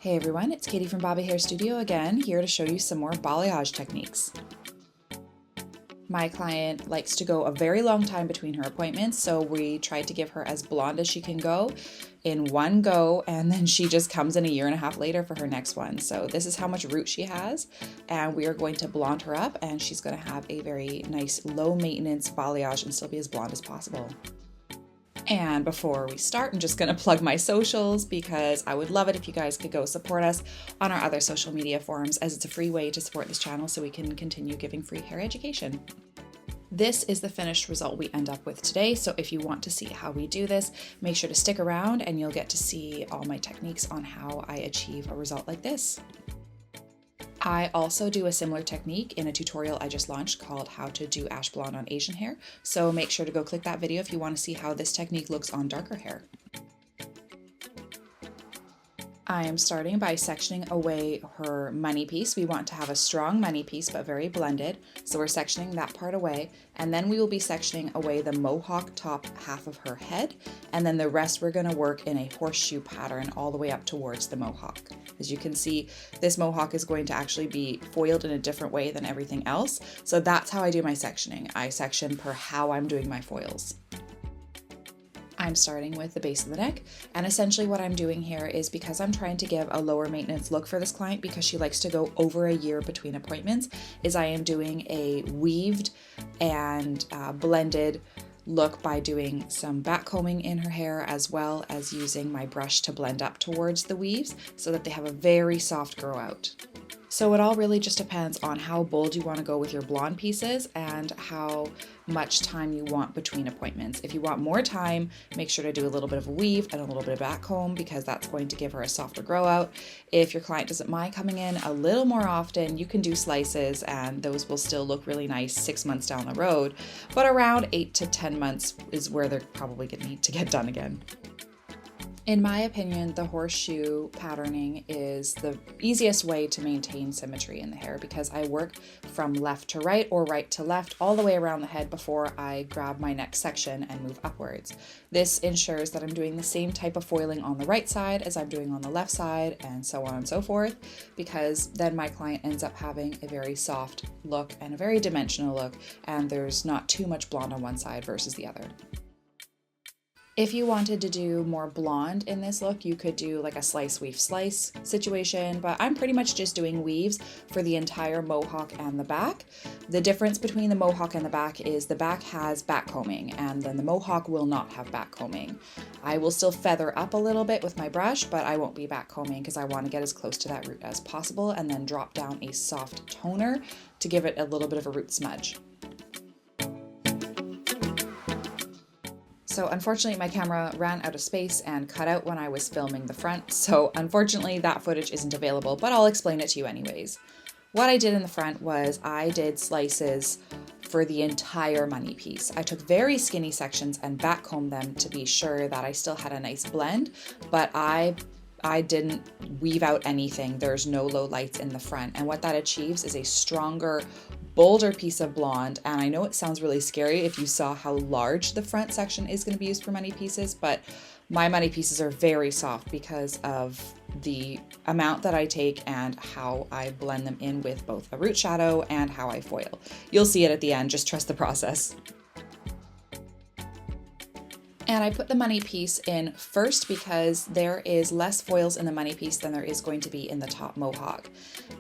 Hey everyone, it's Katie from Bobby Hair Studio again, here to show you some more balayage techniques. My client likes to go a very long time between her appointments, so we tried to give her as blonde as she can go in one go, and then she just comes in a year and a half later for her next one. So this is how much root she has, and we are going to blonde her up, and she's going to have a very nice low maintenance balayage and still be as blonde as possible. And before we start, I'm just going to plug my socials because I would love it if you guys could go support us on our other social media forums, as it's a free way to support this channel so we can continue giving free hair education. This is the finished result we end up with today, so if you want to see how we do this, make sure to stick around and you'll get to see all my techniques on how I achieve a result like this. I also do a similar technique in a tutorial I just launched called How to Do Ash Blonde on Asian Hair, so make sure to go click that video if you want to see how this technique looks on darker hair. I am starting by sectioning away her money piece. We want to have a strong money piece but very blended, so we're sectioning that part away, and then we will be sectioning away the mohawk top half of her head, and then the rest we're going to work in a horseshoe pattern all the way up towards the mohawk. As you can see, this mohawk is going to actually be foiled in a different way than everything else, so that's how I do my sectioning. I section per how I'm doing my foils. I'm starting with the base of the neck, and essentially what I'm doing here is, because I'm trying to give a lower maintenance look for this client because she likes to go over a year between appointments, is I am doing a weaved and blended look by doing some back combing in her hair, as well as using my brush to blend up towards the weaves so that they have a very soft grow out. So it all really just depends on how bold you want to go with your blonde pieces and how much time you want between appointments. If you want more time, make sure to do a little bit of a weave and a little bit of back comb, because that's going to give her a softer grow out. If your client doesn't mind coming in a little more often, you can do slices and those will still look really nice 6 months down the road, but around 8 to 10 months is where they're probably going to need to get done again. In my opinion, the horseshoe patterning is the easiest way to maintain symmetry in the hair, because I work from left to right or right to left all the way around the head before I grab my next section and move upwards. This ensures that I'm doing the same type of foiling on the right side as I'm doing on the left side, and so on and so forth, because then my client ends up having a very soft look and a very dimensional look, and there's not too much blonde on one side versus the other. If you wanted to do more blonde in this look, you could do like a slice, weave, slice situation, but I'm pretty much just doing weaves for the entire mohawk and the back. The difference between the mohawk and the back is the back has back combing, and then the mohawk will not have back combing. I will still feather up a little bit with my brush, but I won't be back combing because I want to get as close to that root as possible, and then drop down a soft toner to give it a little bit of a root smudge. So unfortunately my camera ran out of space and cut out when I was filming the front, so unfortunately that footage isn't available, but I'll explain it to you anyways. What I did in the front was I did slices for the entire money piece. I took very skinny sections and back combed them to be sure that I still had a nice blend, but I didn't weave out anything. There's no low lights in the front, and what that achieves is a stronger, bolder piece of blonde. And I know it sounds really scary if you saw how large the front section is going to be used for money pieces, but my money pieces are very soft because of the amount that I take and how I blend them in with both a root shadow and how I foil. You'll see it at the end, just trust the process. And I put the money piece in first because there is less foils in the money piece than there is going to be in the top mohawk.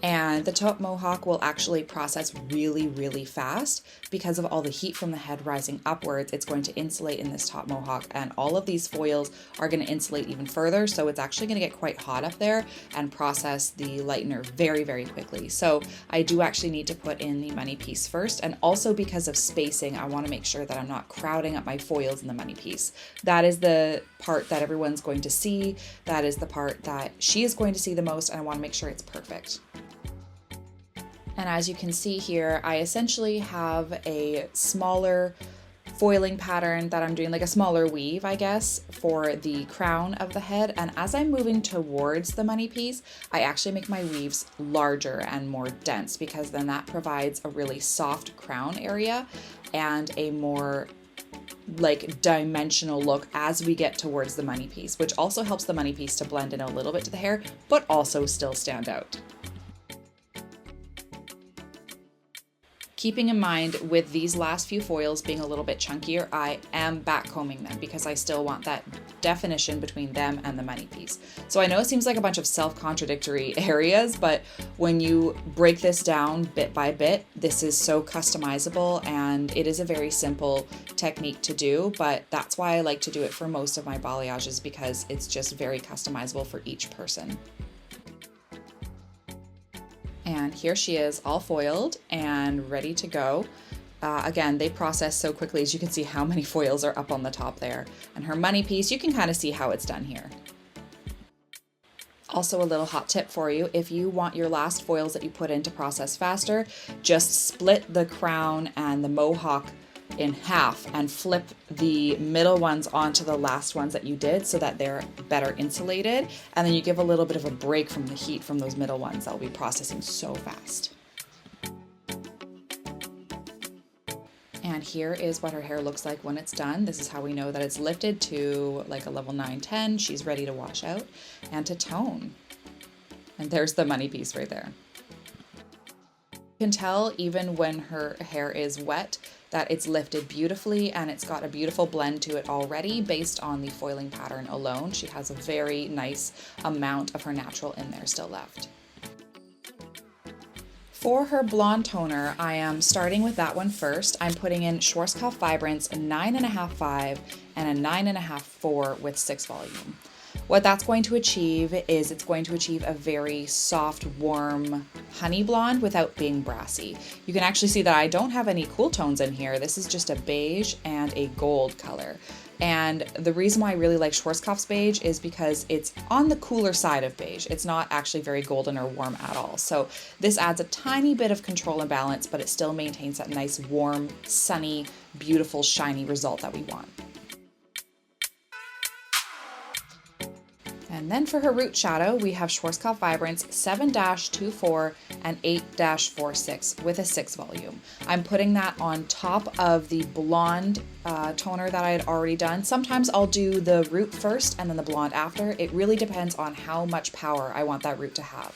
And the top mohawk will actually process really, really fast because of all the heat from the head rising upwards. It's going to insulate in this top mohawk, and all of these foils are going to insulate even further. So it's actually going to get quite hot up there and process the lightener very, very quickly. So I do actually need to put in the money piece first. And also because of spacing, I want to make sure that I'm not crowding up my foils in the money piece. That is the part that everyone's going to see. That is the part that she is going to see the most, and I want to make sure it's perfect. And as you can see here, I essentially have a smaller foiling pattern that I'm doing, like a smaller weave, I guess, for the crown of the head. And as I'm moving towards the money piece, I actually make my weaves larger and more dense, because then that provides a really soft crown area and a more like dimensional look as we get towards the money piece, which also helps the money piece to blend in a little bit to the hair, but also still stand out. Keeping in mind with these last few foils being a little bit chunkier, I am backcombing them because I still want that definition between them and the money piece. So I know it seems like a bunch of self-contradictory areas, but when you break this down bit by bit, this is so customizable, and it is a very simple technique to do, but that's why I like to do it for most of my balayages, because it's just very customizable for each person. And here she is, all foiled and ready to go. Again, they process so quickly, as you can see how many foils are up on the top there. And her money piece, you can kind of see how it's done here. Also, a little hot tip for you: if you want your last foils that you put in to process faster, just split the crown and the mohawk in half and flip the middle ones onto the last ones that you did so that they're better insulated, and then you give a little bit of a break from the heat from those middle ones that will be processing so fast. And here is what her hair looks like when it's done. This is how we know that it's lifted to like a level 9-10. She's ready to wash out and to tone. And there's the money piece right there. You can tell even when her hair is wet that it's lifted beautifully, and it's got a beautiful blend to it already based on the foiling pattern alone. She has a very nice amount of her natural in there still left. For her blonde toner, I am starting with that one first. I'm putting in Schwarzkopf Vibrance 9.5/5 and a 9.5/4 with 6 volume. What that's going to achieve is it's going to achieve a very soft, warm honey blonde without being brassy. You can actually see that I don't have any cool tones in here. This is just a beige and a gold color. And the reason why I really like Schwarzkopf's beige is because it's on the cooler side of beige. It's not actually very golden or warm at all. So this adds a tiny bit of control and balance, but it still maintains that nice, warm, sunny, beautiful, shiny result that we want. And then for her root shadow, we have Schwarzkopf Vibrance 7-24 and 8-46 with a 6 volume. I'm putting that on top of the blonde toner that I had already done. Sometimes I'll do the root first and then the blonde after. It really depends on how much power I want that root to have.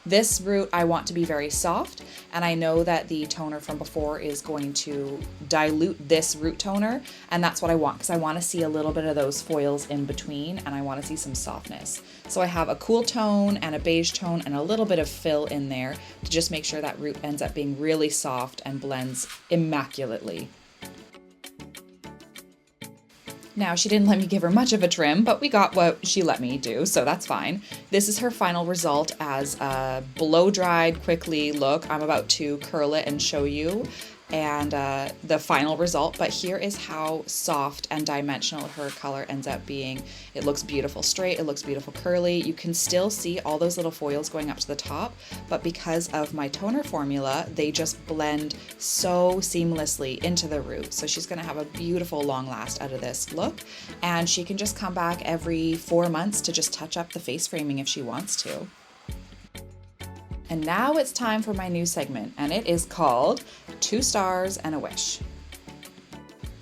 This root I want to be very soft, and I know that the toner from before is going to dilute this root toner, and that's what I want, because I want to see a little bit of those foils in between, and I want to see some softness. So I have a cool tone and a beige tone and a little bit of fill in there to just make sure that root ends up being really soft and blends immaculately. Now, she didn't let me give her much of a trim, but we got what she let me do, so that's fine. This is her final result as a blow-dried, quickly look. I'm about to curl it and show you and the final result, but here is how soft and dimensional her color ends up being. It looks beautiful straight, it looks beautiful curly. You can still see all those little foils going up to the top, but because of my toner formula, they just blend so seamlessly into the root. So she's gonna have a beautiful long last out of this look, and she can just come back every 4 months to just touch up the face framing if she wants to. And now it's time for my new segment, and it is called 2 Stars and a Wish.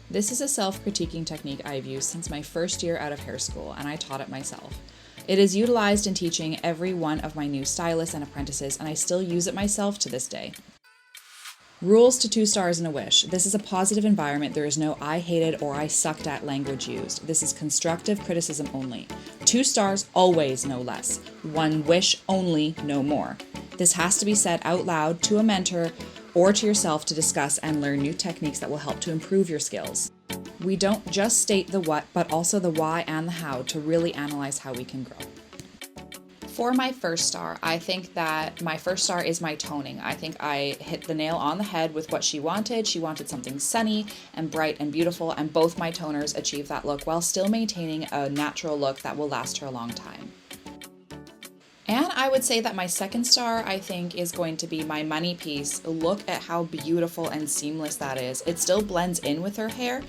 This is a self-critiquing technique I've used since my first year out of hair school, and I taught it myself. It is utilized in teaching every one of my new stylists and apprentices, and I still use it myself to this day. Rules to 2 Stars and a Wish. This is a positive environment. There is no I hated or I sucked at language used. This is constructive criticism only. 2 stars always, no less. 1 wish only, no more. This has to be said out loud to a mentor or to yourself to discuss and learn new techniques that will help to improve your skills. We don't just state the what, but also the why and the how to really analyze how we can grow. For my first star, I think that my first star is my toning. I think I hit the nail on the head with what she wanted. She wanted something sunny and bright and beautiful, and both my toners achieve that look while still maintaining a natural look that will last her a long time. And I would say that my second star, I think, is going to be my money piece. Look at how beautiful and seamless that is. It still blends in with her hair,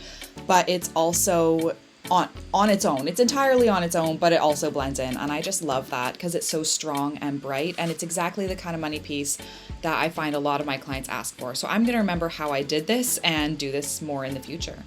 but it's also on its own. It's entirely on its own, but it also blends in, and I just love that because it's so strong and bright, and it's exactly the kind of money piece that I find a lot of my clients ask for. So I'm going to remember how I did this and do this more in the future.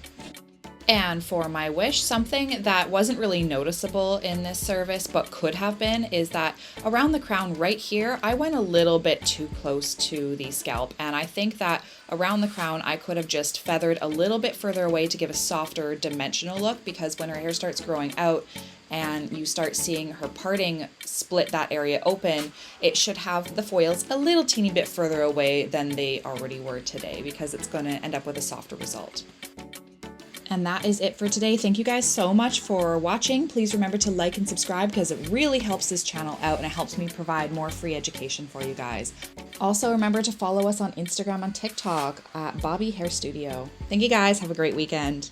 And for my wish, something that wasn't really noticeable in this service but could have been is that around the crown right here, I went a little bit too close to the scalp, and I think that around the crown I could have just feathered a little bit further away to give a softer dimensional look, because when her hair starts growing out and you start seeing her parting split that area open, it should have the foils a little teeny bit further away than they already were today, because it's going to end up with a softer result. And that is it for today. Thank you guys so much for watching. Please remember to like and subscribe, because it really helps this channel out and it helps me provide more free education for you guys. Also, remember to follow us on Instagram and TikTok at Bobby Hair Studio. Thank you guys. Have a great weekend.